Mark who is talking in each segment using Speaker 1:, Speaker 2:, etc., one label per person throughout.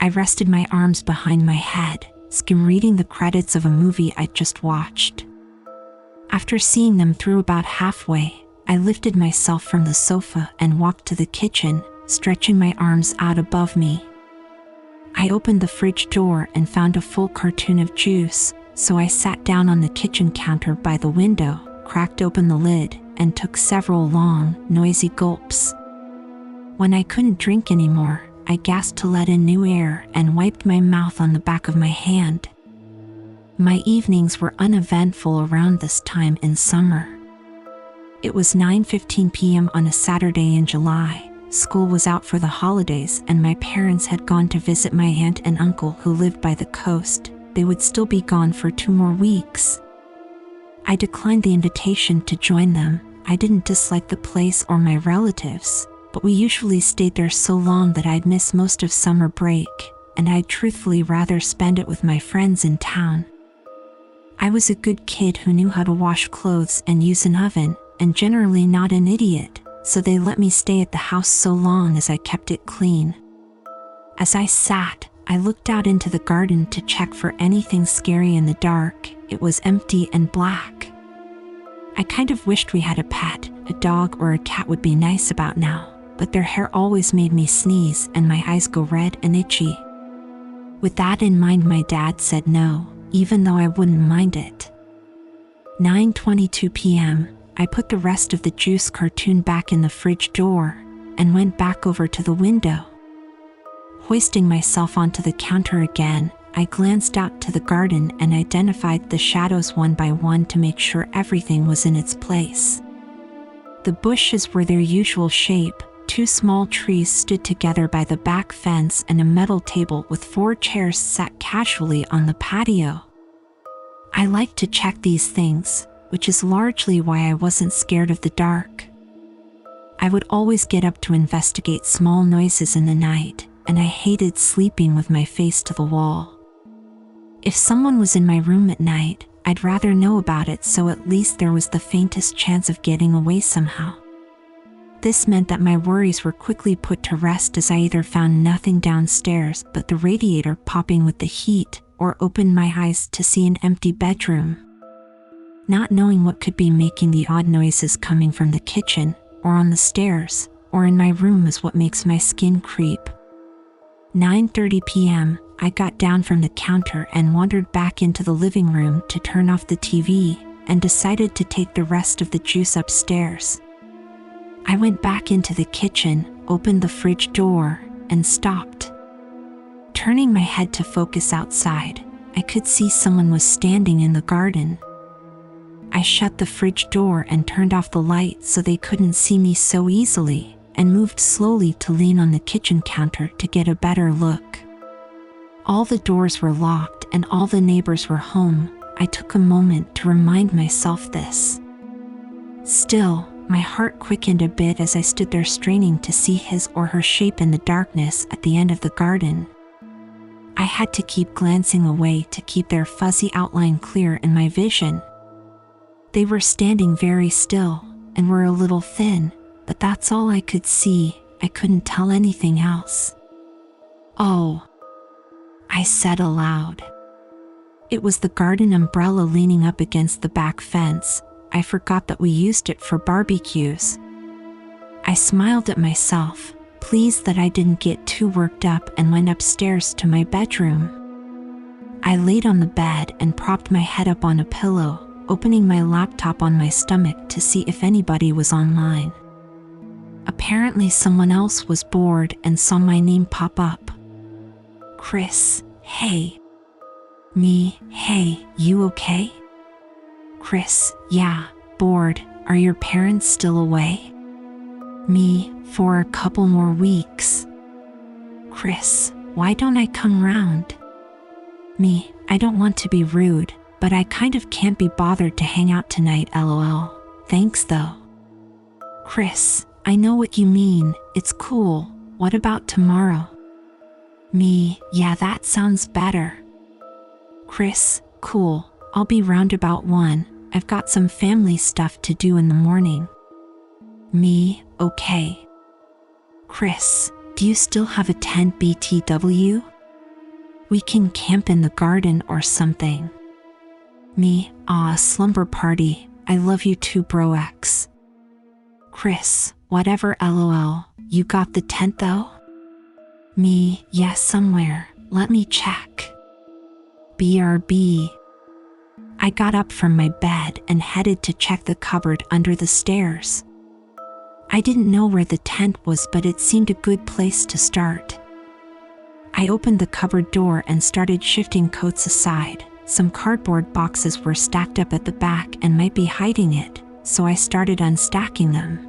Speaker 1: I rested my arms behind my head, skim-reading the credits of a movie I'd just watched. After seeing them through about halfway, I lifted myself from the sofa and walked to the kitchen, stretching my arms out above me. I opened the fridge door and found a full cartoon of juice, so I sat down on the kitchen counter by the window, cracked open the lid, and took several long, noisy gulps. When I couldn't drink anymore, I gasped to let in new air and wiped my mouth on the back of my hand. My evenings were uneventful around this time in summer. It was 9:15 p.m. on a Saturday in July. School was out for the holidays and my parents had gone to visit my aunt and uncle who lived by the coast. They would still be gone for 2 more weeks. I declined the invitation to join them. I didn't dislike the place or my relatives, but we usually stayed there so long that I'd miss most of summer break, and I'd truthfully rather spend it with my friends in town. I was a good kid who knew how to wash clothes and use an oven, and generally not an idiot, so they let me stay at the house so long as I kept it clean. As I sat, I looked out into the garden to check for anything scary in the dark. It was empty and black. I kind of wished we had a pet. A dog or a cat would be nice about now, but their hair always made me sneeze and my eyes go red and itchy. With that in mind, my dad said no, even though I wouldn't mind it. 9:22 p.m., I put the rest of the juice cartoon back in the fridge door and went back over to the window. Hoisting myself onto the counter again, I glanced out to the garden and identified the shadows one by one to make sure everything was in its place. The bushes were their usual shape. 2 small trees stood together by the back fence and a metal table with 4 chairs sat casually on the patio. I like to check these things, which is largely why I wasn't scared of the dark. I would always get up to investigate small noises in the night, and I hated sleeping with my face to the wall. If someone was in my room at night, I'd rather know about it so at least there was the faintest chance of getting away somehow. This meant that my worries were quickly put to rest as I either found nothing downstairs but the radiator popping with the heat, or opened my eyes to see an empty bedroom. Not knowing what could be making the odd noises coming from the kitchen, or on the stairs, or in my room is what makes my skin creep. 9:30 p.m., I got down from the counter and wandered back into the living room to turn off the TV, and decided to take the rest of the juice upstairs. I went back into the kitchen, opened the fridge door, and stopped. Turning my head to focus outside, I could see someone was standing in the garden. I shut the fridge door and turned off the light so they couldn't see me so easily, and moved slowly to lean on the kitchen counter to get a better look. All the doors were locked and all the neighbors were home. I took a moment to remind myself this. Still, my heart quickened a bit as I stood there straining to see his or her shape in the darkness at the end of the garden. I had to keep glancing away to keep their fuzzy outline clear in my vision. They were standing very still and were a little thin, but that's all I could see. I couldn't tell anything else. "Oh," I said aloud. It was the garden umbrella leaning up against the back fence. I forgot that we used it for barbecues. I smiled at myself, pleased that I didn't get too worked up, and went upstairs to my bedroom. I laid on the bed and propped my head up on a pillow, opening my laptop on my stomach to see if anybody was online. Apparently someone else was bored and saw my name pop up. "Chris, hey." Me, "Hey, you okay?" Chris, "Yeah, bored. Are your parents still away?" Me, "For a couple more weeks." Chris, "Why don't I come round?" Me, "I don't want to be rude, but I kind of can't be bothered to hang out tonight, lol. Thanks though." Chris, "I know what you mean. It's cool. What about tomorrow?" Me, "Yeah, that sounds better." Chris, "Cool. I'll be round about 1. I've got some family stuff to do in the morning." Me, "Okay." Chris, "Do you still have a 10 BTW?" We can camp in the garden or something. Me, slumber party. I love you too, bro X. Chris, whatever lol. You got the tent though? Me, yes, somewhere. Let me check. BRB. I got up from my bed and headed to check the cupboard under the stairs. I didn't know where the tent was, but it seemed a good place to start. I opened the cupboard door and started shifting coats aside. Some cardboard boxes were stacked up at the back and might be hiding it, so I started unstacking them.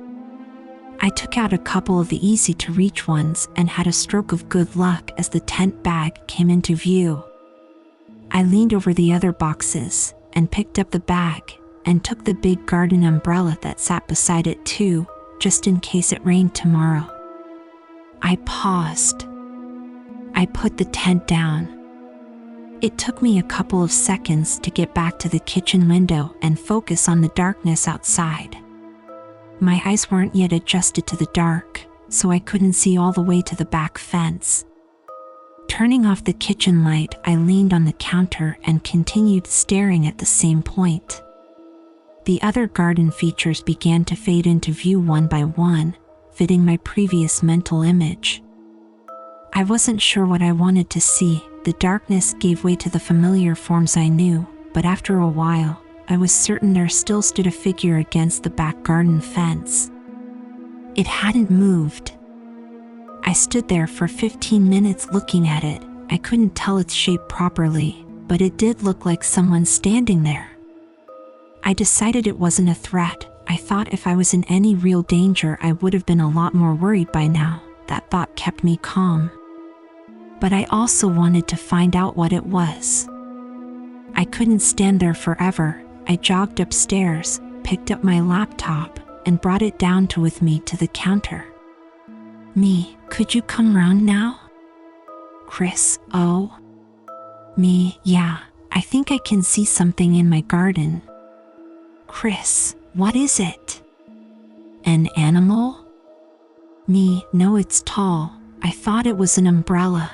Speaker 1: I took out a couple of the easy-to-reach ones and had a stroke of good luck as the tent bag came into view. I leaned over the other boxes and picked up the bag and took the big garden umbrella that sat beside it too, just in case it rained tomorrow. I paused. I put the tent down. It took me a couple of seconds to get back to the kitchen window and focus on the darkness outside. My eyes weren't yet adjusted to the dark, so I couldn't see all the way to the back fence. Turning off the kitchen light, I leaned on the counter and continued staring at the same point. The other garden features began to fade into view one by one, fitting my previous mental image. I wasn't sure what I wanted to see. The darkness gave way to the familiar forms I knew, but after a while, I was certain there still stood a figure against the back garden fence. It hadn't moved. I stood there for 15 minutes looking at it. I couldn't tell its shape properly, but it did look like someone standing there. I decided it wasn't a threat. I thought if I was in any real danger, I would have been a lot more worried by now. That thought kept me calm. But I also wanted to find out what it was. I couldn't stand there forever. I jogged upstairs, picked up my laptop, and brought it down with me to the counter. Me, could you come round now? Chris, oh. Me, yeah, I think I can see something in my garden. Chris, what is it? An animal? Me, no, it's tall. I thought it was an umbrella.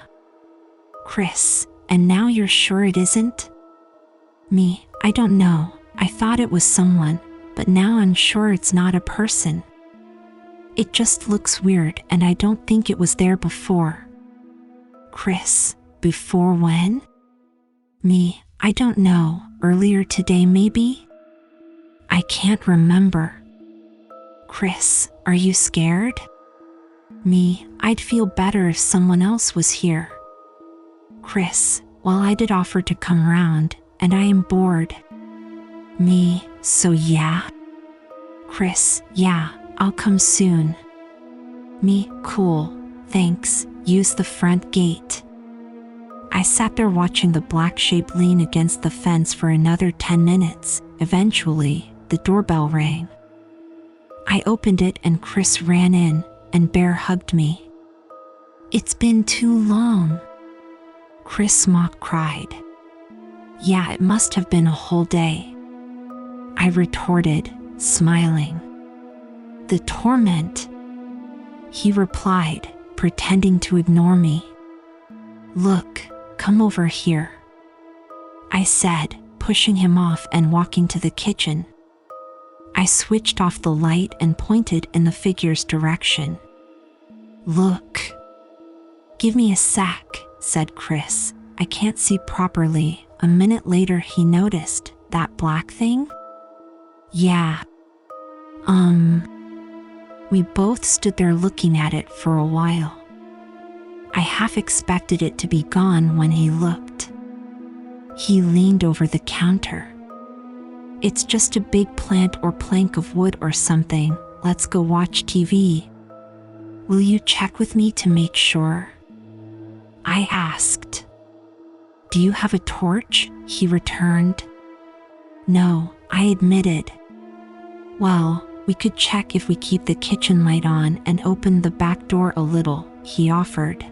Speaker 1: Chris, and now you're sure it isn't? Me, I don't know. I thought it was someone, but now I'm sure it's not a person. It just looks weird and I don't think it was there before. Chris, before when? Me, I don't know. Earlier today maybe? I can't remember. Chris, are you scared? Me, I'd feel better if someone else was here. Chris, well, I did offer to come round, and I am bored. Me, so yeah? Chris, yeah, I'll come soon. Me, cool, thanks, use the front gate. I sat there watching the black shape lean against the fence for another 10 minutes. Eventually, the doorbell rang. I opened it and Chris ran in, and bear hugged me. It's been too long. Chris mock cried. Yeah, it must have been a whole day. I retorted, smiling. The torment. He replied, pretending to ignore me. Look, come over here. I said, pushing him off and walking to the kitchen. I switched off the light and pointed in the figure's direction. Look. Give me a sec, said Chris. I can't see properly. A minute later he noticed, that black thing? Yeah. We both stood there looking at it for a while. I half expected it to be gone when he looked. He leaned over the counter. It's just a big plant or plank of wood or something. Let's go watch TV. Will you check with me to make sure? I asked. Do you have a torch? He returned. No, I admitted. Well, we could check if we keep the kitchen light on and open the back door a little, he offered.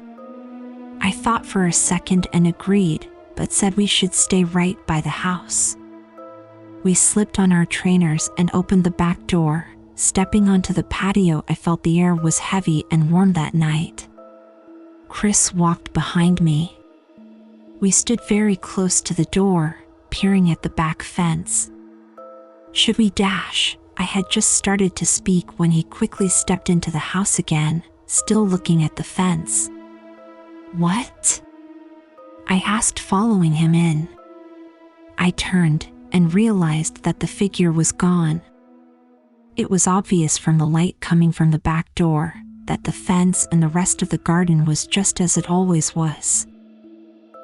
Speaker 1: I thought for a second and agreed, but said we should stay right by the house. We slipped on our trainers and opened the back door. Stepping onto the patio, I felt the air was heavy and warm that night. Chris walked behind me. We stood very close to the door, peering at the back fence. Should we dash? I had just started to speak when he quickly stepped into the house again, still looking at the fence. What? I asked, following him in. I turned and realized that the figure was gone. It was obvious from the light coming from the back door that the fence and the rest of the garden was just as it always was.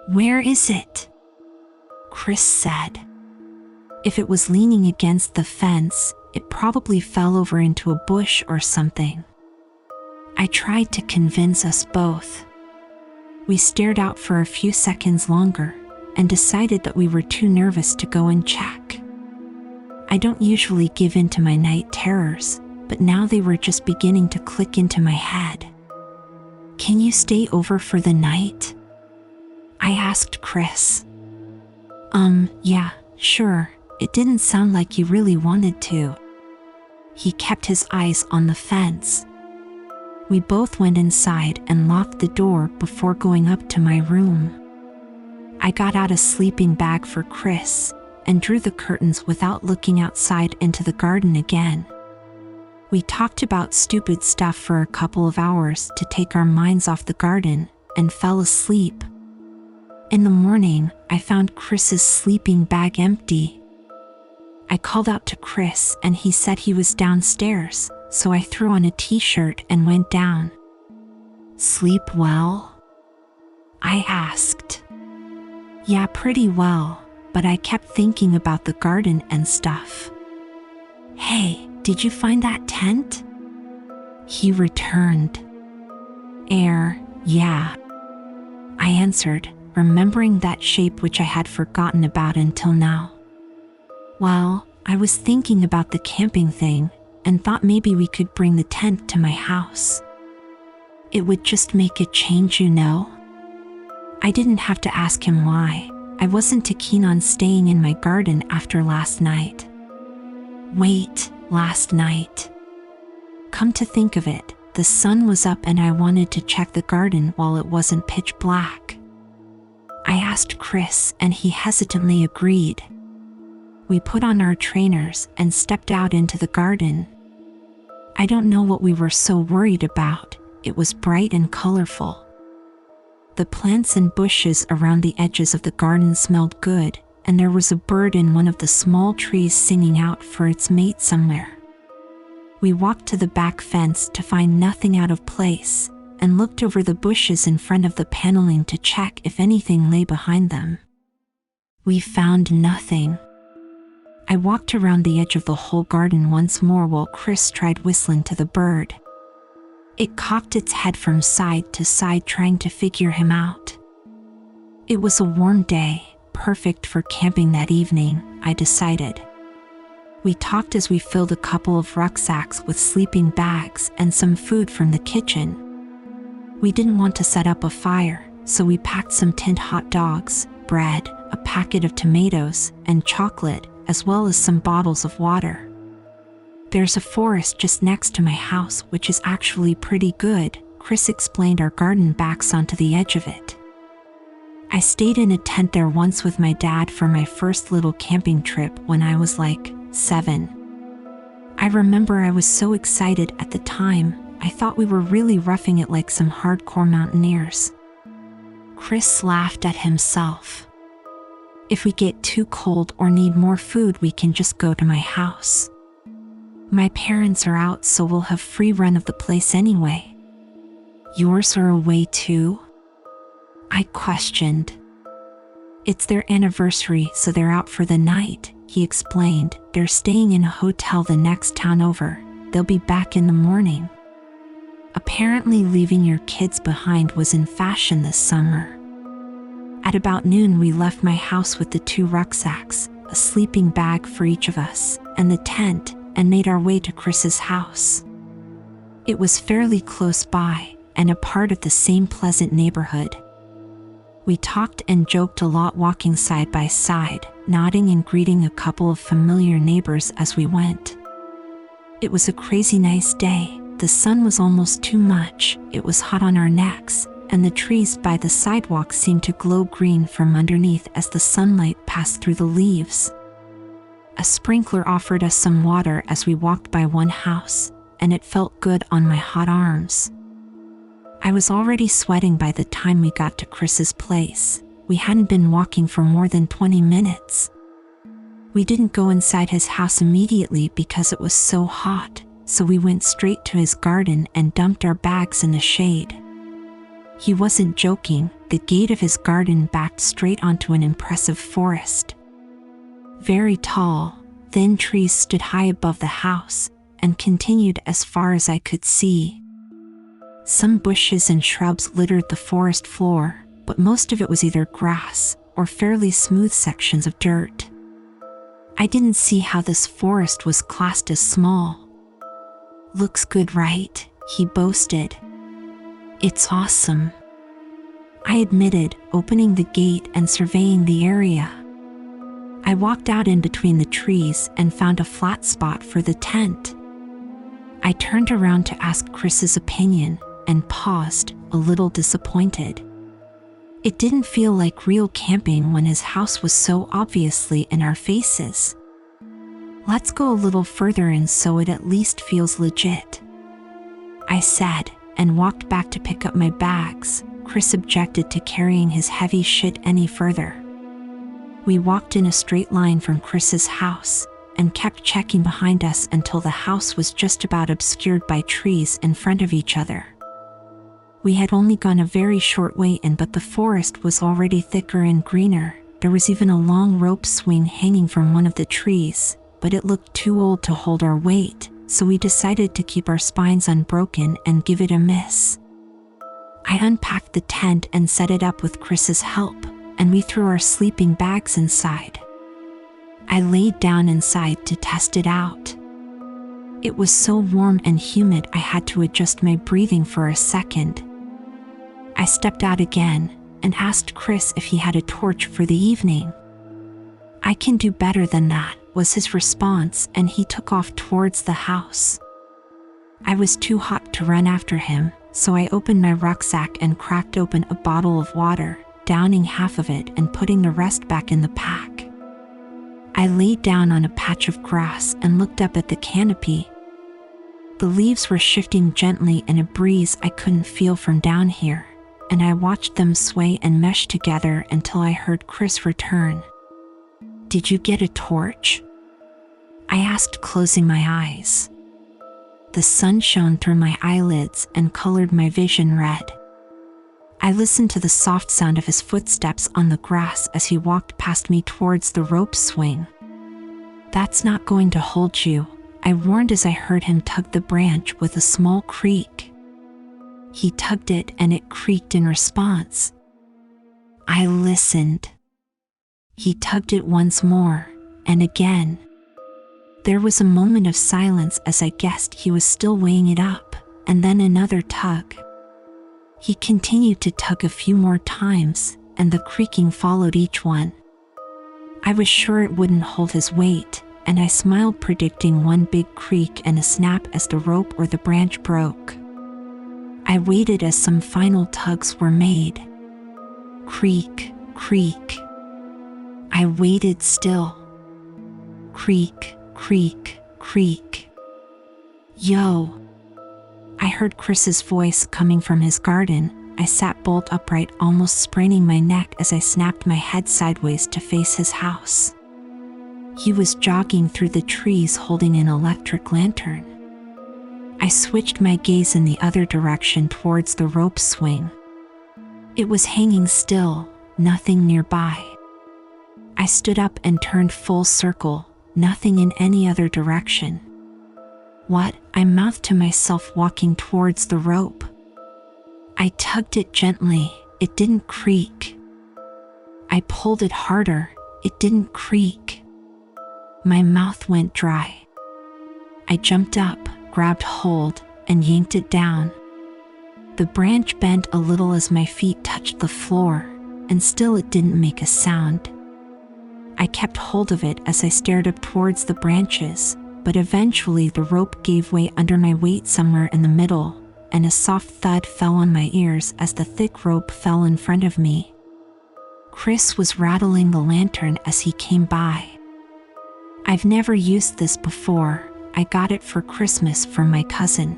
Speaker 1: Where is it? Chris said. If it was leaning against the fence, it probably fell over into a bush or something. I tried to convince us both. We stared out for a few seconds longer and decided that we were too nervous to go and check. I don't usually give in to my night terrors, but now they were just beginning to click into my head. Can you stay over for the night? I asked Chris. Yeah, sure. It didn't sound like he really wanted to. He kept his eyes on the fence. We both went inside and locked the door before going up to my room. I got out a sleeping bag for Chris and drew the curtains without looking outside into the garden again. We talked about stupid stuff for a couple of hours to take our minds off the garden and fell asleep. In the morning, I found Chris's sleeping bag empty. I called out to Chris and he said he was downstairs, so I threw on a t-shirt and went down. Sleep well? I asked. Yeah, pretty well, but I kept thinking about the garden and stuff. Hey, did you find that tent? He returned. Yeah. I answered, remembering that shape which I had forgotten about until now. Well, I was thinking about the camping thing and thought maybe we could bring the tent to my house. It would just make a change, you know? I didn't have to ask him why. I wasn't too keen on staying in my garden after last night. Wait, last night. Come to think of it, the sun was up and I wanted to check the garden while it wasn't pitch black. I asked Chris and he hesitantly agreed. We put on our trainers and stepped out into the garden. I don't know what we were so worried about. It was bright and colorful. The plants and bushes around the edges of the garden smelled good, and there was a bird in one of the small trees singing out for its mate somewhere. We walked to the back fence to find nothing out of place, and looked over the bushes in front of the paneling to check if anything lay behind them. We found nothing. I walked around the edge of the whole garden once more while Chris tried whistling to the bird. It cocked its head from side to side trying to figure him out. It was a warm day, perfect for camping that evening, I decided. We talked as we filled a couple of rucksacks with sleeping bags and some food from the kitchen. We didn't want to set up a fire, so we packed some tinned hot dogs, bread, a packet of tomatoes, and chocolate, as well as some bottles of water. There's a forest just next to my house, which is actually pretty good. Chris explained. Our garden backs onto the edge of it. I stayed in a tent there once with my dad for my first little camping trip when I was like 7. I remember I was so excited at the time. I thought we were really roughing it like some hardcore mountaineers. Chris laughed at himself. If we get too cold or need more food, we can just go to my house. My parents are out, so we'll have free run of the place anyway. Yours are away too? I questioned. It's their anniversary, so they're out for the night, he explained. They're staying in a hotel the next town over. They'll be back in the morning. Apparently leaving your kids behind was in fashion this summer. At about noon, we left my house with the 2 rucksacks, a sleeping bag for each of us, and the tent, and made our way to Chris's house. It was fairly close by, and a part of the same pleasant neighborhood. We talked and joked a lot walking side by side, nodding and greeting a couple of familiar neighbors as we went. It was a crazy nice day. The sun was almost too much, it was hot on our necks, and the trees by the sidewalk seemed to glow green from underneath as the sunlight passed through the leaves. A sprinkler offered us some water as we walked by one house, and it felt good on my hot arms. I was already sweating by the time we got to Chris's place. We hadn't been walking for more than 20 minutes. We didn't go inside his house immediately because it was so hot, so we went straight to his garden and dumped our bags in the shade. He wasn't joking, the gate of his garden backed straight onto an impressive forest. Very tall, thin trees stood high above the house and continued as far as I could see. Some bushes and shrubs littered the forest floor, but most of it was either grass or fairly smooth sections of dirt. I didn't see how this forest was classed as small. "Looks good, right?" he boasted. "It's awesome," I admitted, opening the gate and surveying the area. I walked out in between the trees and found a flat spot for the tent. I turned around to ask Chris's opinion and paused, a little disappointed. It didn't feel like real camping when his house was so obviously in our faces. "Let's go a little further in so it at least feels legit," I said, and walked back to pick up my bags. Chris objected to carrying his heavy shit any further. We walked in a straight line from Chris's house and kept checking behind us until the house was just about obscured by trees in front of each other. We had only gone a very short way in, but the forest was already thicker and greener. There was even a long rope swing hanging from one of the trees, but it looked too old to hold our weight, so we decided to keep our spines unbroken and give it a miss. I unpacked the tent and set it up with Chris's help, and we threw our sleeping bags inside. I laid down inside to test it out. It was so warm and humid I had to adjust my breathing for a second. I stepped out again and asked Chris if he had a torch for the evening. "I can do better than that," was his response, and he took off towards the house. I was too hot to run after him, so I opened my rucksack and cracked open a bottle of water, downing half of it and putting the rest back in the pack. I laid down on a patch of grass and looked up at the canopy. The leaves were shifting gently in a breeze I couldn't feel from down here, and I watched them sway and mesh together until I heard Chris return. "Did you get a torch?" I asked, closing my eyes. The sun shone through my eyelids and colored my vision red. I listened to the soft sound of his footsteps on the grass as he walked past me towards the rope swing. "That's not going to hold you," I warned as I heard him tug the branch with a small creak. He tugged it and it creaked in response. I listened. He tugged it once more, and again. There was a moment of silence as I guessed he was still weighing it up, and then another tug. He continued to tug a few more times, and the creaking followed each one. I was sure it wouldn't hold his weight, and I smiled, predicting one big creak and a snap as the rope or the branch broke. I waited as some final tugs were made. Creak, creak. I waited still. Creak, creak, creak. "Yo!" I heard Chris's voice coming from his garden. I sat bolt upright, almost spraining my neck as I snapped my head sideways to face his house. He was jogging through the trees holding an electric lantern. I switched my gaze in the other direction towards the rope swing. It was hanging still, nothing nearby. I stood up and turned full circle, nothing in any other direction. "What?" I mouthed to myself, walking towards the rope. I tugged it gently, it didn't creak. I pulled it harder, it didn't creak. My mouth went dry. I jumped up, grabbed hold, and yanked it down. The branch bent a little as my feet touched the floor, and still it didn't make a sound. I kept hold of it as I stared up towards the branches, but eventually the rope gave way under my weight somewhere in the middle, and a soft thud fell on my ears as the thick rope fell in front of me. Chris was rattling the lantern as he came by. I've never used this before. I got it for Christmas from my cousin.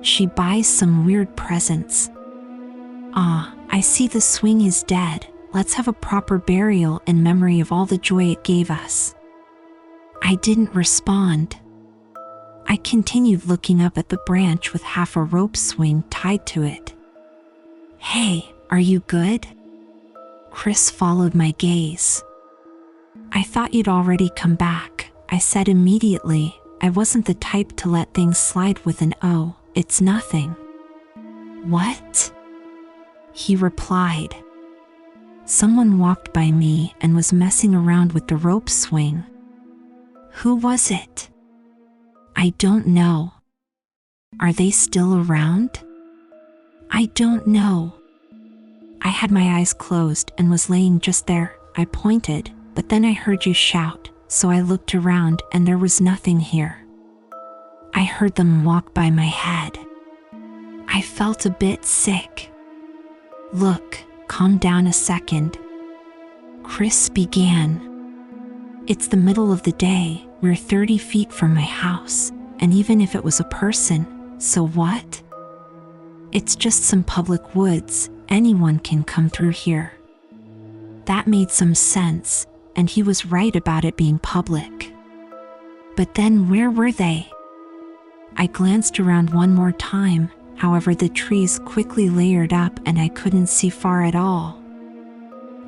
Speaker 1: She buys some weird presents. Ah, I see the swing is dead. Let's have a proper burial in memory of all the joy it gave us. I didn't respond. I continued looking up at the branch with half a rope swing tied to it. Hey, are you good? Chris followed my gaze. I thought you'd already come back, I said immediately. I wasn't the type to let things slide with an "oh, it's nothing." What? He replied. Someone walked by me and was messing around with the rope swing. Who was it? I don't know. Are they still around? I don't know. I had my eyes closed and was laying just there. I pointed, but then I heard you shout, so I looked around and there was nothing here. I heard them walk by my head. I felt a bit sick. Look, calm down a second. Chris began. It's the middle of the day, we're 30 feet from my house, and even if it was a person, so what? It's just some public woods, anyone can come through here. That made some sense, and he was right about it being public. But then where were they? I glanced around one more time, however the trees quickly layered up and I couldn't see far at all.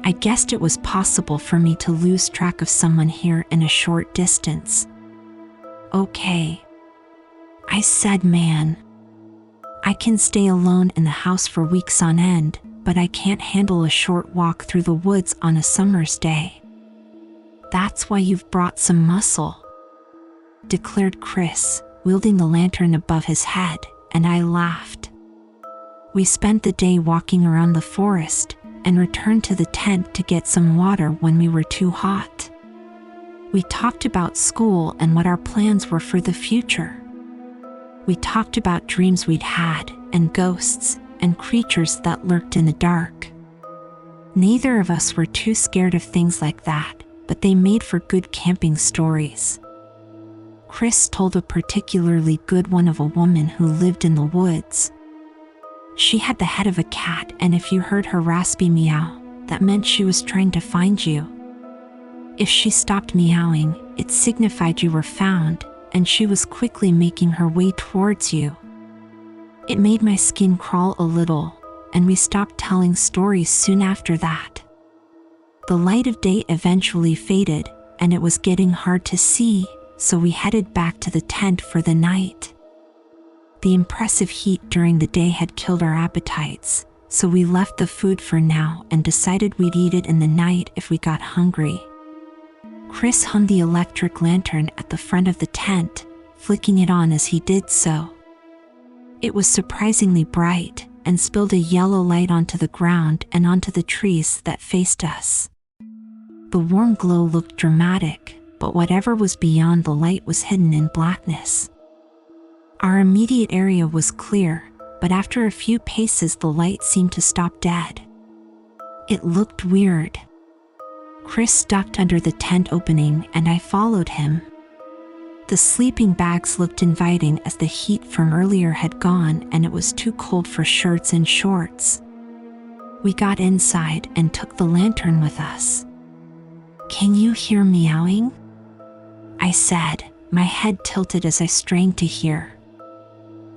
Speaker 1: I guessed it was possible for me to lose track of someone here in a short distance. Okay. I said, man. I can stay alone in the house for weeks on end, but I can't handle a short walk through the woods on a summer's day. That's why you've brought some muscle, declared Chris, wielding the lantern above his head, and I laughed. We spent the day walking around the forest and returned to the tent to get some water when we were too hot. We talked about school and what our plans were for the future. We talked about dreams we'd had and ghosts and creatures that lurked in the dark. Neither of us were too scared of things like that, but they made for good camping stories. Chris told a particularly good one of a woman who lived in the woods. She had the head of a cat, and if you heard her raspy meow, that meant she was trying to find you. If she stopped meowing, it signified you were found, and she was quickly making her way towards you. It made my skin crawl a little, and we stopped telling stories soon after that. The light of day eventually faded, and it was getting hard to see, so we headed back to the tent for the night. The impressive heat during the day had killed our appetites, so we left the food for now and decided we'd eat it in the night if we got hungry. Chris hung the electric lantern at the front of the tent, flicking it on as he did so. It was surprisingly bright and spilled a yellow light onto the ground and onto the trees that faced us. The warm glow looked dramatic, but whatever was beyond the light was hidden in blackness. Our immediate area was clear, but after a few paces the light seemed to stop dead. It looked weird. Chris ducked under the tent opening and I followed him. The sleeping bags looked inviting as the heat from earlier had gone and it was too cold for shirts and shorts. We got inside and took the lantern with us. Can you hear meowing? I said, my head tilted as I strained to hear.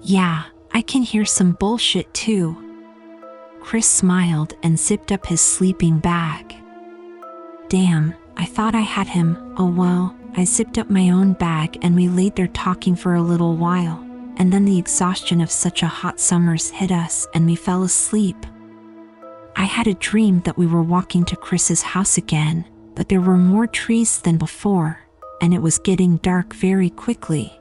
Speaker 1: Yeah, I can hear some bullshit too. Chris smiled and zipped up his sleeping bag. Damn, I thought I had him. Oh well, I zipped up my own bag and we laid there talking for a little while, and then the exhaustion of such a hot summer's hit us and we fell asleep. I had a dream that we were walking to Chris's house again, but there were more trees than before, and it was getting dark very quickly.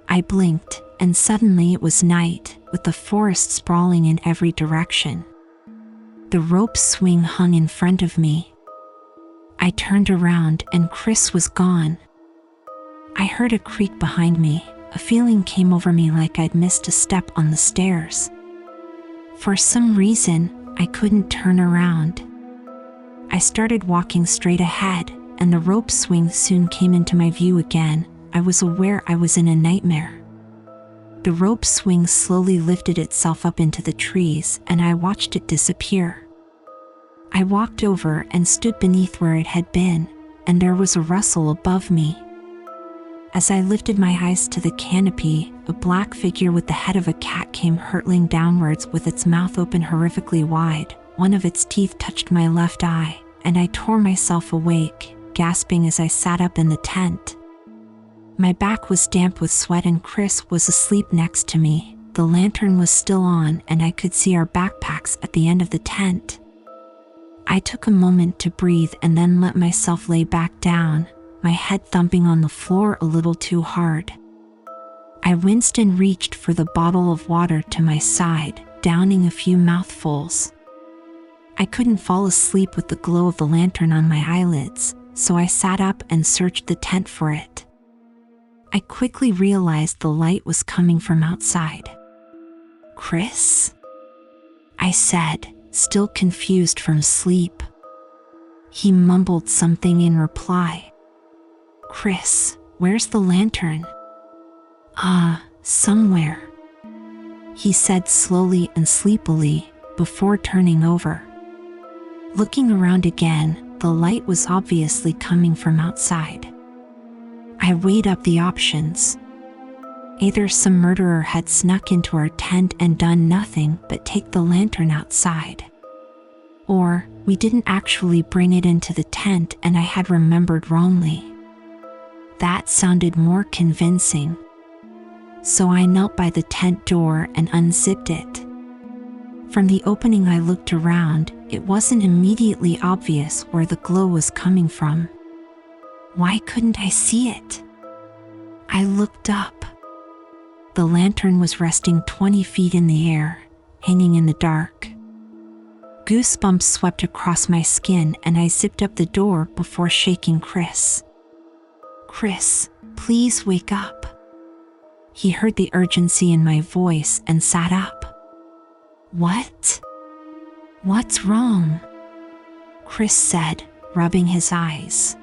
Speaker 1: I blinked, and suddenly it was night, with the forest sprawling in every direction. The rope swing hung in front of me. I turned around and Chris was gone. I heard a creak behind me, a feeling came over me like I'd missed a step on the stairs. For some reason, I couldn't turn around. I started walking straight ahead, and the rope swing soon came into my view again. I was aware I was in a nightmare. The rope swing slowly lifted itself up into the trees, and I watched it disappear. I walked over and stood beneath where it had been, and there was a rustle above me. As I lifted my eyes to the canopy, a black figure with the head of a cat came hurtling downwards with its mouth open horrifically wide. One of its teeth touched my left eye, and I tore myself awake, gasping as I sat up in the tent. My back was damp with sweat and Chris was asleep next to me. The lantern was still on and I could see our backpacks at the end of the tent. I took a moment to breathe and then let myself lay back down, my head thumping on the floor a little too hard. I winced and reached for the bottle of water to my side, downing a few mouthfuls. I couldn't fall asleep with the glow of the lantern on my eyelids, so I sat up and searched the tent for it. I quickly realized the light was coming from outside. "Chris?" I said, still confused from sleep. He mumbled something in reply. "Chris, where's the lantern?" Somewhere," he said slowly and sleepily, before turning over. Looking around again, the light was obviously coming from outside. I weighed up the options. Either some murderer had snuck into our tent and done nothing but take the lantern outside. Or we didn't actually bring it into the tent and I had remembered wrongly. That sounded more convincing. So I knelt by the tent door and unzipped it. From the opening I looked around, it wasn't immediately obvious where the glow was coming from. Why couldn't I see it? I looked up. The lantern was resting 20 feet in the air, hanging in the dark. Goosebumps swept across my skin and I zipped up the door before shaking Chris. "Chris, please wake up." He heard the urgency in my voice and sat up. "What? What's wrong?" Chris said, rubbing his eyes.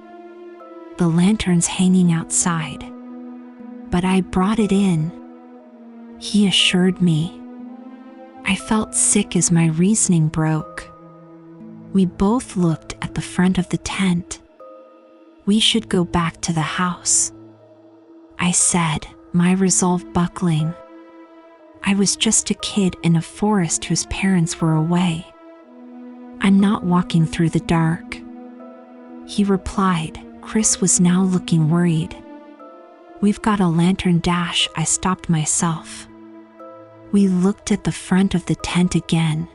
Speaker 1: "The lantern's hanging outside. But I brought it in," he assured me. I felt sick as my reasoning broke. We both looked at the front of the tent. "We should go back to the house," I said, my resolve buckling. I was just a kid in a forest whose parents were away. "I'm not walking through the dark," he replied. Chris was now looking worried. "We've got a lantern dash," I stopped myself. We looked at the front of the tent again.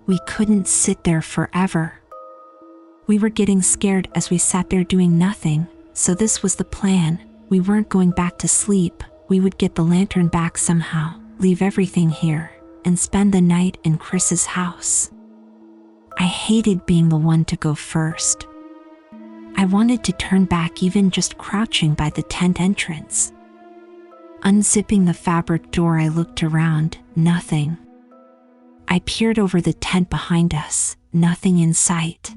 Speaker 1: We couldn't sit there forever. We were getting scared as we sat there doing nothing, so this was the plan. We weren't going back to sleep. We would get the lantern back somehow, leave everything here, and spend the night in Chris's house. I hated being the one to go first. I wanted to turn back even just crouching by the tent entrance. Unzipping the fabric door, I looked around, nothing. I peered over the tent behind us, nothing in sight.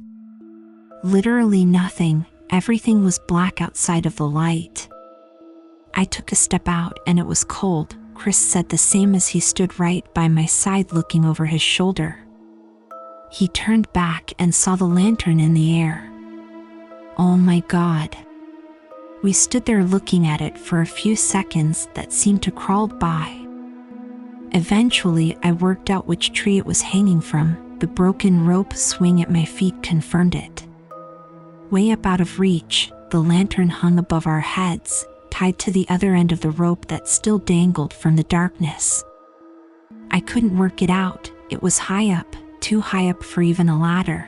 Speaker 1: Literally nothing, everything was black outside of the light. I took a step out and it was cold, Chris said the same as he stood right by my side looking over his shoulder. He turned back and saw the lantern in the air. Oh my God. We stood there looking at it for a few seconds that seemed to crawl by. Eventually, I worked out which tree it was hanging from. The broken rope swing at my feet confirmed it. Way up out of reach, the lantern hung above our heads, tied to the other end of the rope that still dangled from the darkness. I couldn't work it out, it was high up, too high up for even a ladder.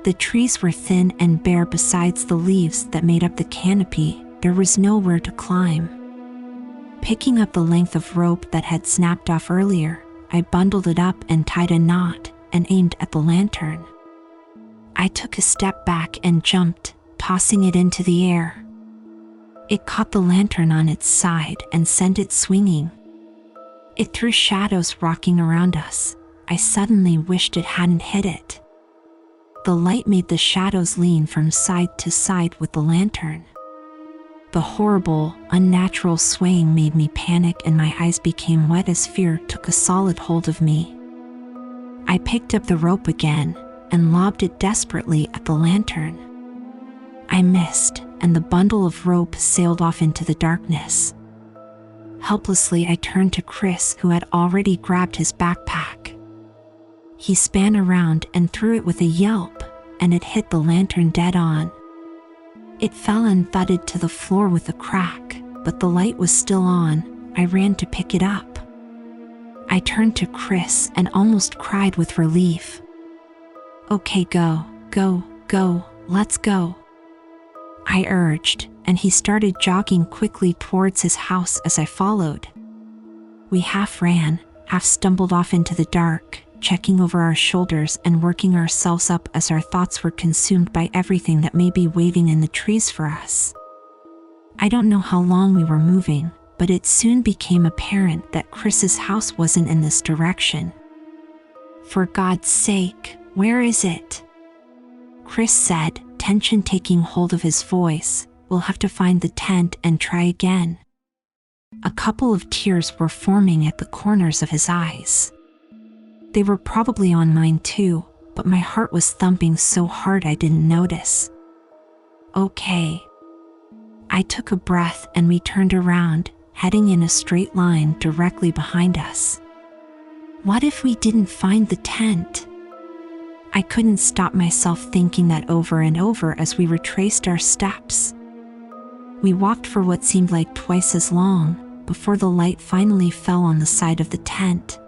Speaker 1: The trees were thin and bare besides the leaves that made up the canopy, there was nowhere to climb. Picking up the length of rope that had snapped off earlier, I bundled it up and tied a knot, and aimed at the lantern. I took a step back and jumped, tossing it into the air. It caught the lantern on its side and sent it swinging. It threw shadows rocking around us. I suddenly wished it hadn't hit it. The light made the shadows lean from side to side with the lantern. The horrible, unnatural swaying made me panic and my eyes became wet as fear took a solid hold of me. I picked up the rope again and lobbed it desperately at the lantern. I missed, and the bundle of rope sailed off into the darkness. Helplessly, I turned to Chris, who had already grabbed his backpack. He span around and threw it with a yelp, and it hit the lantern dead on. It fell and thudded to the floor with a crack, but the light was still on. I ran to pick it up. I turned to Chris and almost cried with relief. "Okay, go, let's go," I urged, and he started jogging quickly towards his house as I followed. We half ran, half stumbled off into the dark, checking over our shoulders and working ourselves up as our thoughts were consumed by everything that may be waiting in the trees for us. I don't know how long we were moving, but it soon became apparent that Chris's house wasn't in this direction. "For God's sake, where is it?" Chris said, tension taking hold of his voice. "We'll have to find the tent and try again." A couple of tears were forming at the corners of his eyes. They were probably on mine too, but my heart was thumping so hard I didn't notice. "Okay." I took a breath and we turned around, heading in a straight line directly behind us. What if we didn't find the tent? I couldn't stop myself thinking that over and over as we retraced our steps. We walked for what seemed like twice as long, before the light finally fell on the side of the tent.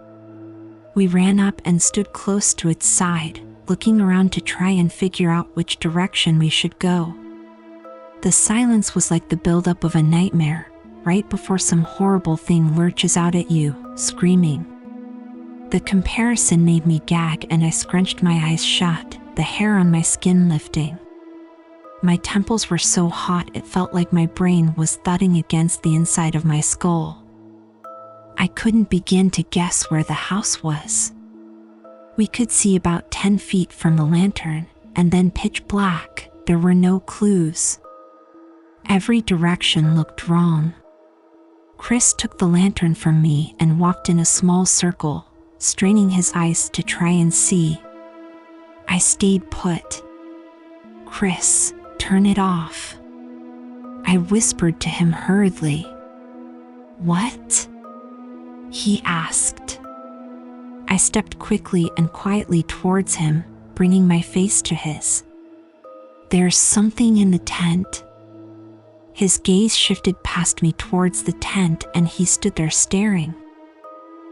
Speaker 1: We ran up and stood close to its side, looking around to try and figure out which direction we should go. The silence was like the buildup of a nightmare, right before some horrible thing lurches out at you, screaming. The comparison made me gag and I scrunched my eyes shut, the hair on my skin lifting. My temples were so hot it felt like my brain was thudding against the inside of my skull. I couldn't begin to guess where the house was. We could see about 10 feet from the lantern, and then pitch black. There were no clues. Every direction looked wrong. Chris took the lantern from me and walked in a small circle, straining his eyes to try and see. I stayed put. "Chris, turn it off," I whispered to him hurriedly. "What?" he asked. I stepped quickly and quietly towards him, bringing my face to his. "There's something in the tent." His gaze shifted past me towards the tent and he stood there staring.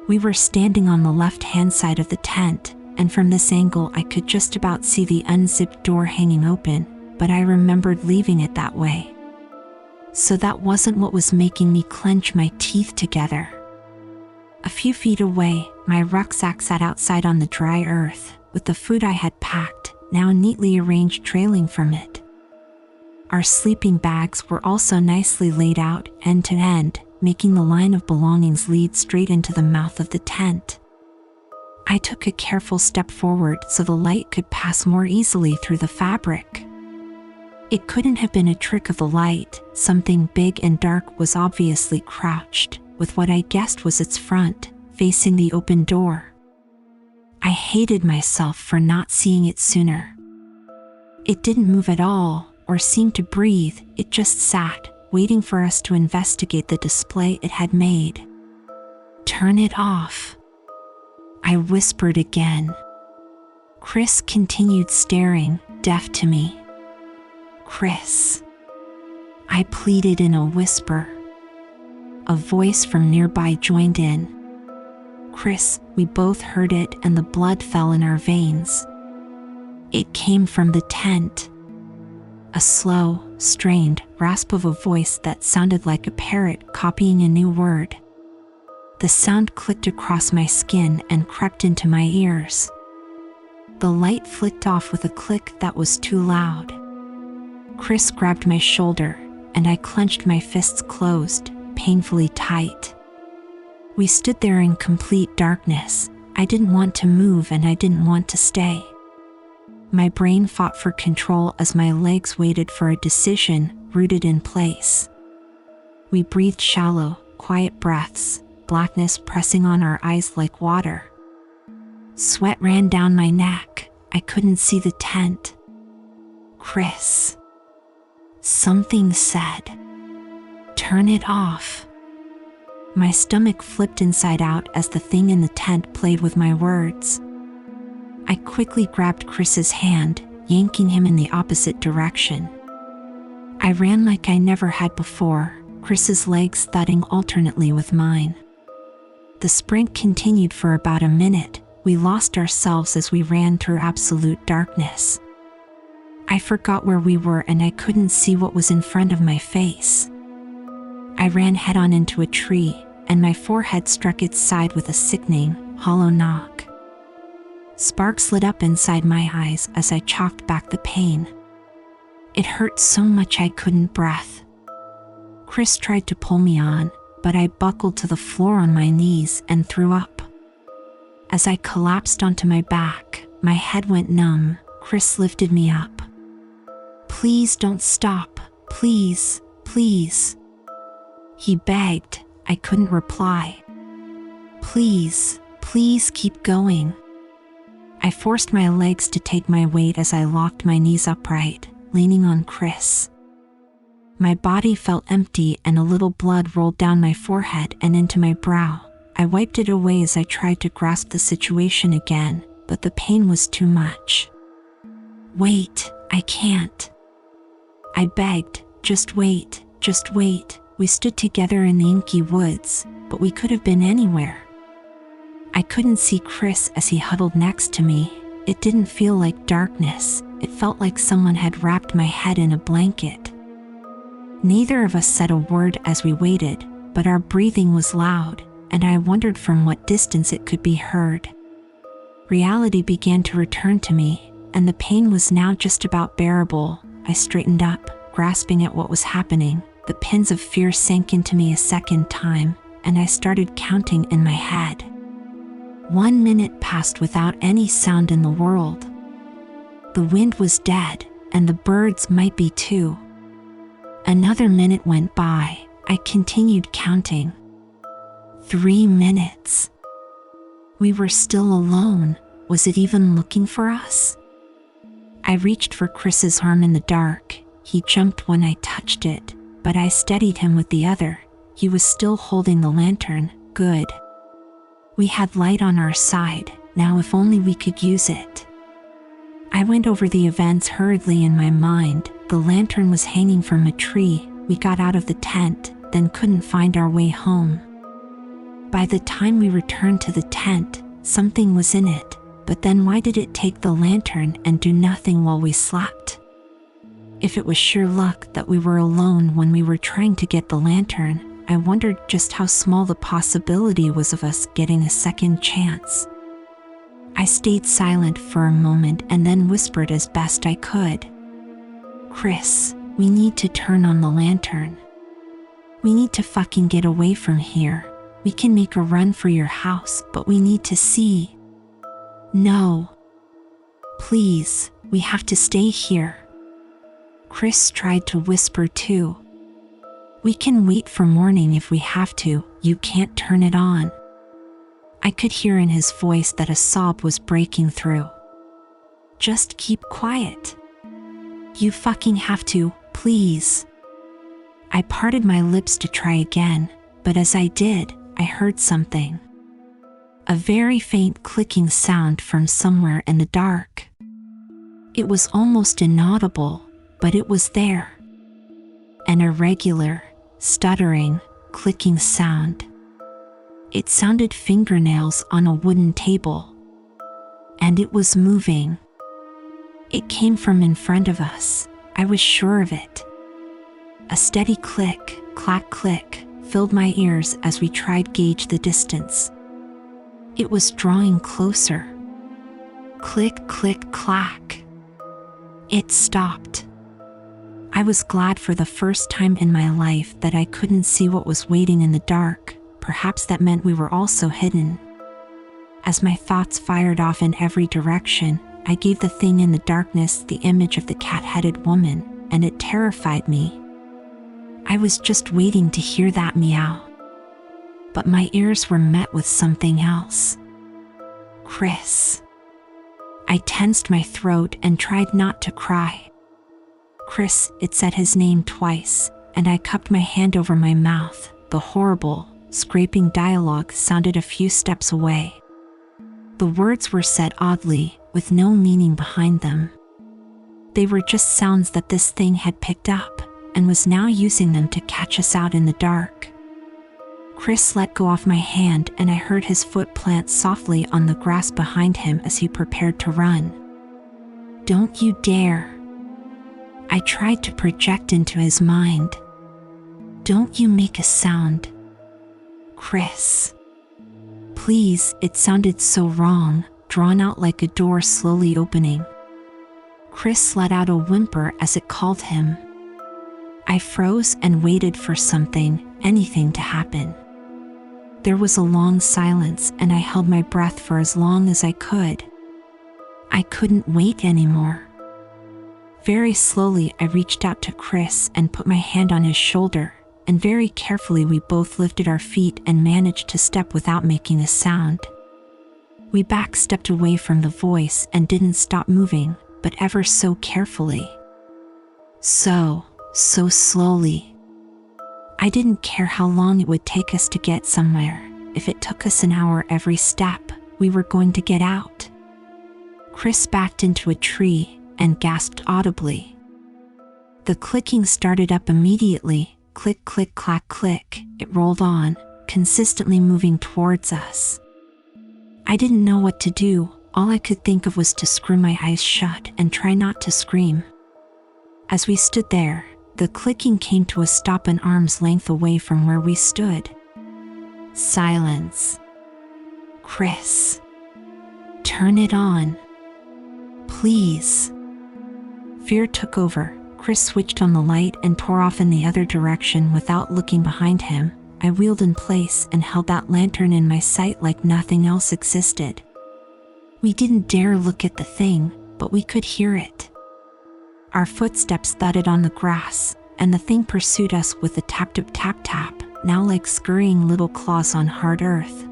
Speaker 1: We were standing on the left-hand side of the tent, and from this angle I could just about see the unzipped door hanging open, but I remembered leaving it that way. So that wasn't what was making me clench my teeth together. A few feet away, my rucksack sat outside on the dry earth, with the food I had packed, now neatly arranged trailing from it. Our sleeping bags were also nicely laid out end to end, making the line of belongings lead straight into the mouth of the tent. I took a careful step forward so the light could pass more easily through the fabric. It couldn't have been a trick of the light. Something big and dark was obviously crouched, with what I guessed was its front, facing the open door. I hated myself for not seeing it sooner. It didn't move at all, or seem to breathe. It just sat, waiting for us to investigate the display it had made. "Turn it off," I whispered again. Chris continued staring, deaf to me. "Chris," I pleaded in a whisper. A voice from nearby joined in. "Chris," we both heard it and the blood fell in our veins. It came from the tent. A slow, strained rasp of a voice that sounded like a parrot copying a new word. The sound clicked across my skin and crept into my ears. The light flicked off with a click that was too loud. Chris grabbed my shoulder, and I clenched my fists closed, painfully tight. We stood there in complete darkness. I didn't want to move and I didn't want to stay. My brain fought for control as my legs waited for a decision, rooted in place. We breathed shallow, quiet breaths, blackness pressing on our eyes like water. Sweat ran down my neck. I couldn't see the tent. Chris. Something said, "Turn it off." My stomach flipped inside out as the thing in the tent played with my words. I quickly grabbed Chris's hand, yanking him in the opposite direction. I ran like I never had before, Chris's legs thudding alternately with mine. The sprint continued for about a minute. We lost ourselves as we ran through absolute darkness. I forgot where we were and I couldn't see what was in front of my face. I ran head-on into a tree, and my forehead struck its side with a sickening, hollow knock. Sparks lit up inside my eyes as I chalked back the pain. It hurt so much I couldn't breathe. Chris tried to pull me on, but I buckled to the floor on my knees and threw up. As I collapsed onto my back, my head went numb. Chris lifted me up. "Please don't stop, please, please," he begged. I couldn't reply. "Please, please keep going." I forced my legs to take my weight as I locked my knees upright, leaning on Chris. My body felt empty and a little blood rolled down my forehead and into my brow. I wiped it away as I tried to grasp the situation again, but the pain was too much. "Wait, I can't." I begged, "Just wait, just wait." We stood together in the inky woods, but we could have been anywhere. I couldn't see Chris as he huddled next to me. It didn't feel like darkness. It felt like someone had wrapped my head in a blanket. Neither of us said a word as we waited, but our breathing was loud, and I wondered from what distance it could be heard. Reality began to return to me, and the pain was now just about bearable. I straightened up, grasping at what was happening. The pins of fear sank into me a second time, and I started counting in my head. 1 minute passed without any sound in the world. The wind was dead, and the birds might be too. Another minute went by. I continued counting. 3 minutes. We were still alone. Was it even looking for us? I reached for Chris's arm in the dark. He jumped when I touched it, but I steadied him with the other. He was still holding the lantern. Good. We had light on our side. Now if only we could use it. I went over the events hurriedly in my mind. The lantern was hanging from a tree. We got out of the tent, then couldn't find our way home. By the time we returned to the tent, something was in it. But then why did it take the lantern and do nothing while we slept? If it was sheer luck that we were alone when we were trying to get the lantern, I wondered just how small the possibility was of us getting a second chance. I stayed silent for a moment and then whispered as best I could. "Chris, we need to turn on the lantern. We need to fucking get away from here. We can make a run for your house, but we need to see." "No. Please, we have to stay here." Chris tried to whisper too. "We can wait for morning if we have to. You can't turn it on." I could hear in his voice that a sob was breaking through. "Just keep quiet. You fucking have to, please." I parted my lips to try again, but as I did, I heard something. A very faint clicking sound from somewhere in the dark. It was almost inaudible, but it was there. An irregular, stuttering, clicking sound. It sounded fingernails on a wooden table. And it was moving. It came from in front of us. I was sure of it. A steady click, clack click, filled my ears as we tried to gauge the distance. It was drawing closer. Click, click, clack. It stopped. I was glad for the first time in my life that I couldn't see what was waiting in the dark. Perhaps that meant we were also hidden. As my thoughts fired off in every direction, I gave the thing in the darkness the image of the cat-headed woman, and it terrified me. I was just waiting to hear that meow. But my ears were met with something else. Chris. I tensed my throat and tried not to cry. Chris, it said his name twice, and I cupped my hand over my mouth. The horrible, scraping dialogue sounded a few steps away. The words were said oddly, with no meaning behind them. They were just sounds that this thing had picked up, and was now using them to catch us out in the dark. Chris let go of my hand and I heard his foot plant softly on the grass behind him as he prepared to run. "Don't you dare." I tried to project into his mind. "Don't you make a sound. Chris." Please, it sounded so wrong, drawn out like a door slowly opening. Chris let out a whimper as it called him. I froze and waited for anything to happen. There was a long silence and I held my breath for as long as I could. I couldn't wait anymore. Very slowly I reached out to Chris and put my hand on his shoulder, and very carefully we both lifted our feet and managed to step without making a sound. We backstepped away from the voice and didn't stop moving, but ever so carefully. So slowly. I didn't care how long it would take us to get somewhere. If it took us an hour every step, we were going to get out. Chris backed into a tree and gasped audibly. The clicking started up immediately. Click, click, clack, click. It rolled on, consistently moving towards us. I didn't know what to do. All I could think of was to screw my eyes shut and try not to scream. As we stood there, the clicking came to a stop an arm's length away from where we stood. Silence. Chris. Turn it on. Please. Fear took over. Chris switched on the light and tore off in the other direction without looking behind him. I wheeled in place and held that lantern in my sight like nothing else existed. We didn't dare look at the thing, but we could hear it. Our footsteps thudded on the grass, and the thing pursued us with a tap-tap-tap-tap, now like scurrying little claws on hard earth.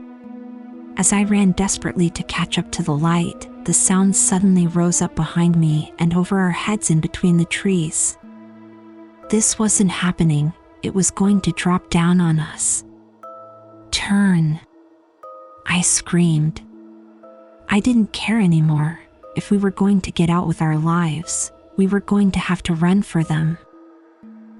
Speaker 1: As I ran desperately to catch up to the light, the sound suddenly rose up behind me and over our heads in between the trees. This wasn't happening, it was going to drop down on us. Turn. I screamed. I didn't care anymore. If we were going to get out with our lives, we were going to have to run for them.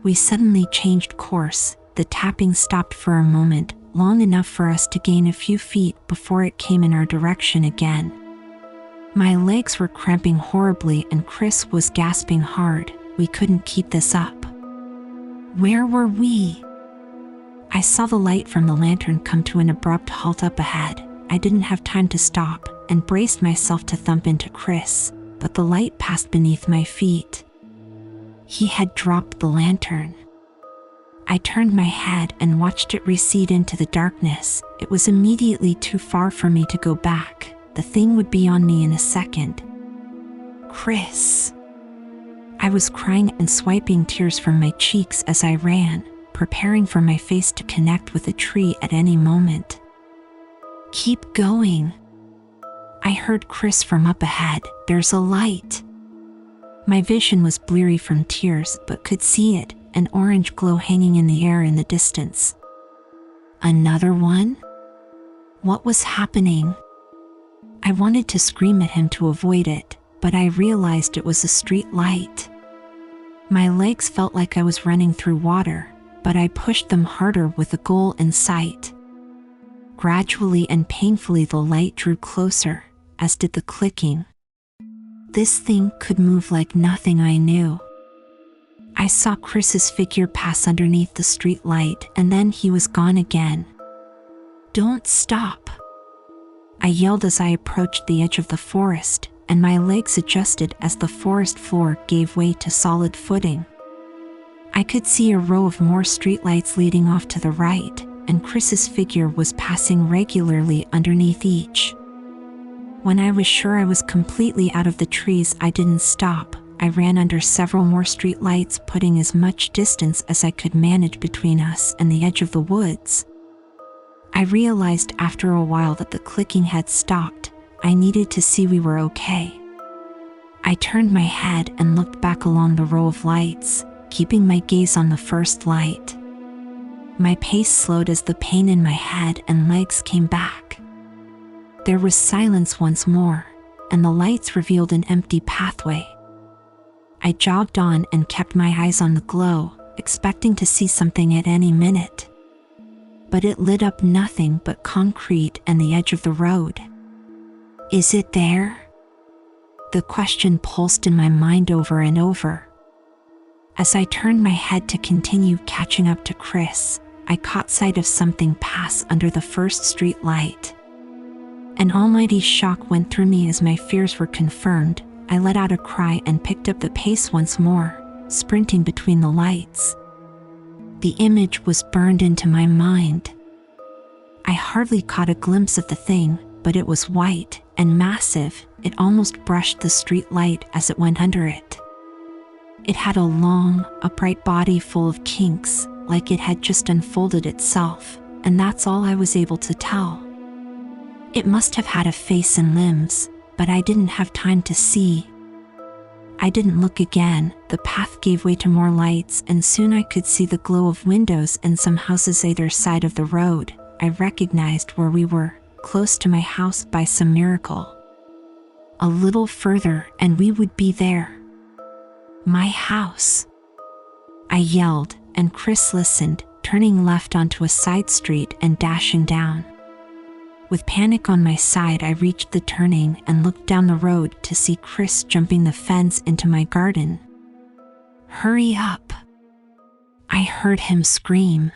Speaker 1: We suddenly changed course. The tapping stopped for a moment, long enough for us to gain a few feet before it came in our direction again. My legs were cramping horribly and Chris was gasping hard. We couldn't keep this up. Where were we? I saw the light from the lantern come to an abrupt halt up ahead. I didn't have time to stop and braced myself to thump into Chris, but the light passed beneath my feet. He had dropped the lantern. I turned my head and watched it recede into the darkness. It was immediately too far for me to go back. The thing would be on me in a second. Chris. I was crying and swiping tears from my cheeks as I ran, preparing for my face to connect with a tree at any moment. Keep going. I heard Chris from up ahead. There's a light. My vision was bleary from tears, but could see it, an orange glow hanging in the air in the distance. Another one? What was happening? I wanted to scream at him to avoid it, but I realized it was a street light. My legs felt like I was running through water, but I pushed them harder with a goal in sight. Gradually and painfully the light drew closer, as did the clicking. This thing could move like nothing I knew. I saw Chris's figure pass underneath the street light and then he was gone again. Don't stop! I yelled as I approached the edge of the forest, and my legs adjusted as the forest floor gave way to solid footing. I could see a row of more streetlights leading off to the right, and Chris's figure was passing regularly underneath each. When I was sure I was completely out of the trees, I didn't stop. I ran under several more streetlights, putting as much distance as I could manage between us and the edge of the woods. I realized after a while that the clicking had stopped. I needed to see we were okay. I turned my head and looked back along the row of lights, keeping my gaze on the first light. My pace slowed as the pain in my head and legs came back. There was silence once more, and the lights revealed an empty pathway. I jogged on and kept my eyes on the glow, expecting to see something at any minute. But it lit up nothing but concrete and the edge of the road. Is it there? The question pulsed in my mind over and over. As I turned my head to continue catching up to Chris, I caught sight of something pass under the first street light. An almighty shock went through me as my fears were confirmed. I let out a cry and picked up the pace once more, sprinting between the lights. The image was burned into my mind. I hardly caught a glimpse of the thing, but it was white and massive. It almost brushed the street light as it went under it. It had a long, upright body full of kinks, like it had just unfolded itself, and that's all I was able to tell. It must have had a face and limbs, but I didn't have time to see. I didn't look again. The path gave way to more lights, and soon I could see the glow of windows and some houses either side of the road. I recognized where we were, close to my house by some miracle. A little further and we would be there. My house. I yelled, and Chris listened, turning left onto a side street and dashing down. With panic on my side, I reached the turning and looked down the road to see Chris jumping the fence into my garden. "Hurry up!" I heard him scream.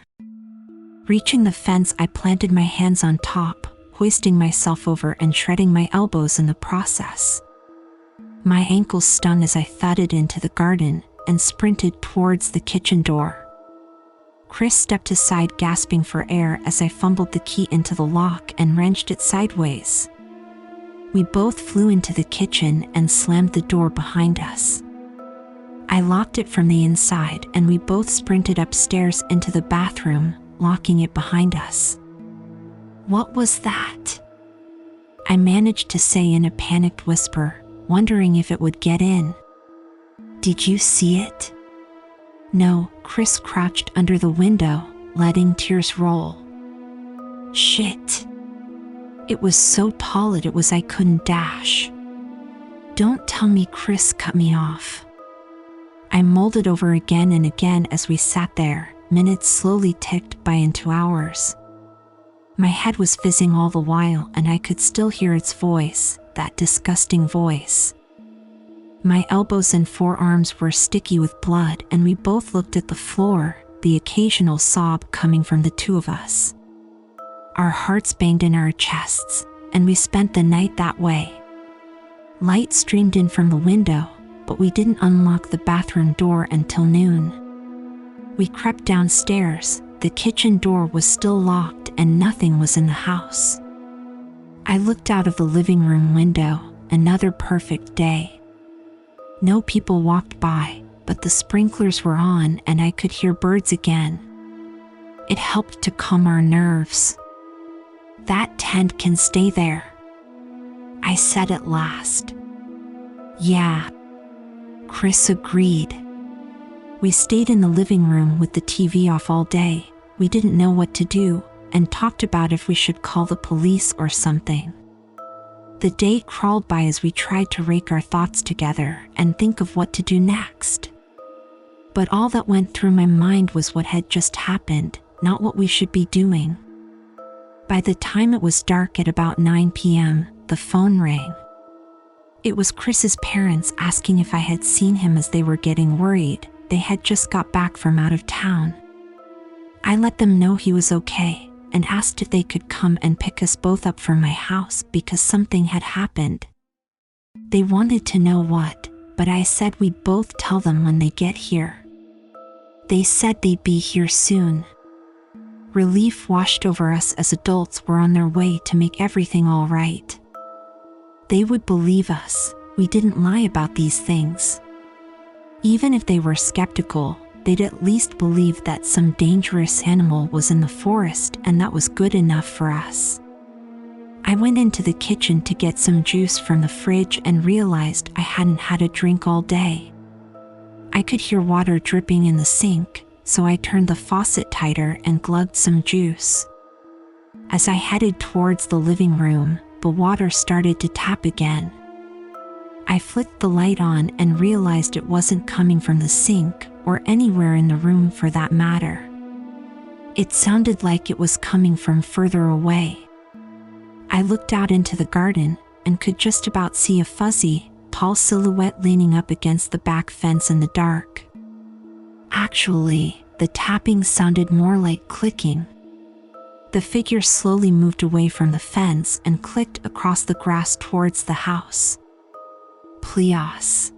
Speaker 1: Reaching the fence, I planted my hands on top, hoisting myself over and shredding my elbows in the process. My ankles stung as I thudded into the garden and sprinted towards the kitchen door. Chris stepped aside, gasping for air as I fumbled the key into the lock and wrenched it sideways. We both flew into the kitchen and slammed the door behind us. I locked it from the inside, and we both sprinted upstairs into the bathroom, locking it behind us. "What was that?" I managed to say in a panicked whisper, wondering if it would get in. "Did you see it?" "No," Chris crouched under the window, letting tears roll. "Shit." It was so tall it was I couldn't dash. "Don't tell me," Chris cut me off. I mulled it over again and again as we sat there. Minutes slowly ticked by into hours. My head was fizzing all the while, and I could still hear its voice, that disgusting voice. My elbows and forearms were sticky with blood, and we both looked at the floor, the occasional sob coming from the two of us. Our hearts banged in our chests, and we spent the night that way. Light streamed in from the window, but we didn't unlock the bathroom door until noon. We crept downstairs. The kitchen door was still locked and nothing was in the house. I looked out of the living room window. Another perfect day. No people walked by, but the sprinklers were on and I could hear birds again. It helped to calm our nerves. "That tent can stay there," I said at last. "Yeah," Chris agreed. We stayed in the living room with the TV off all day. We didn't know what to do and talked about if we should call the police or something. The day crawled by as we tried to rake our thoughts together and think of what to do next. But all that went through my mind was what had just happened, not what we should be doing. By the time it was dark at about 9 p.m., the phone rang. It was Chris's parents asking if I had seen him as they were getting worried. They had just got back from out of town. I let them know he was okay and asked if they could come and pick us both up from my house because something had happened. They wanted to know what, but I said we'd both tell them when they get here. They said they'd be here soon. Relief washed over us as adults were on their way to make everything all right. They would believe us. We didn't lie about these things. Even if they were skeptical, they'd at least believe that some dangerous animal was in the forest, and that was good enough for us. I went into the kitchen to get some juice from the fridge and realized I hadn't had a drink all day. I could hear water dripping in the sink, so I turned the faucet tighter and glugged some juice. As I headed towards the living room, the water started to tap again. I flicked the light on and realized it wasn't coming from the sink, or anywhere in the room for that matter. It sounded like it was coming from further away. I looked out into the garden and could just about see a fuzzy, tall silhouette leaning up against the back fence in the dark. Actually, the tapping sounded more like clicking. The figure slowly moved away from the fence and clicked across the grass towards the house. Plios.